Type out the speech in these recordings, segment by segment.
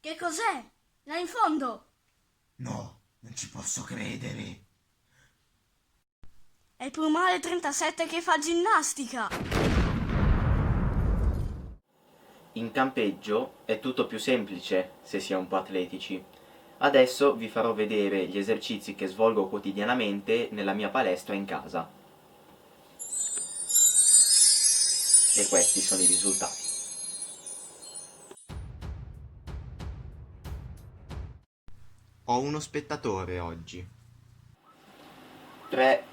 Che cos'è? Là in fondo? No, non ci posso credere. È il Pumale 37 che fa ginnastica! In campeggio è tutto più semplice se si è un po' atletici. Adesso vi farò vedere gli esercizi che svolgo quotidianamente nella mia palestra in casa. E questi sono i risultati. Ho uno spettatore oggi. 3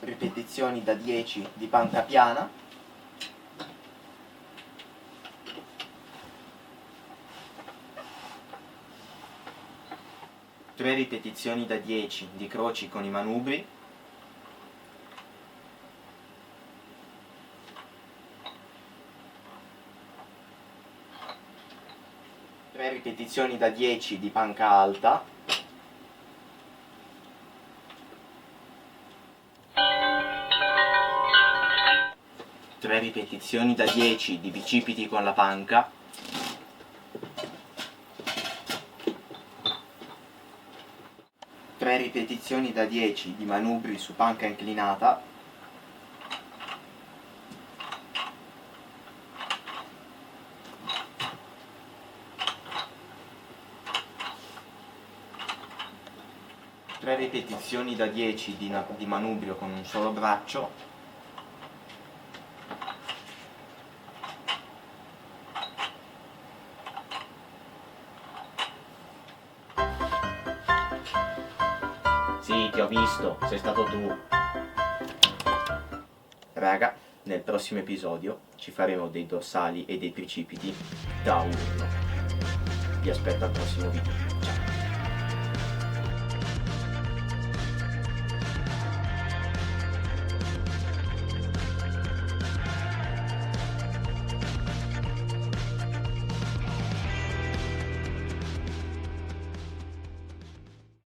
ripetizioni da 10 di panca piana. 3 ripetizioni da 10 di croci con i manubri. 3 ripetizioni da 10 di panca alta. 3 ripetizioni da 10 di bicipiti con la panca. 3 ripetizioni da 10 di manubri su panca inclinata. 3 ripetizioni da 10 di manubrio con un solo braccio. Sì, ti ho visto, sei stato tu. Raga, nel prossimo episodio ci faremo dei dorsali e dei tricipiti da urlo. Vi aspetto al prossimo video. Ciao.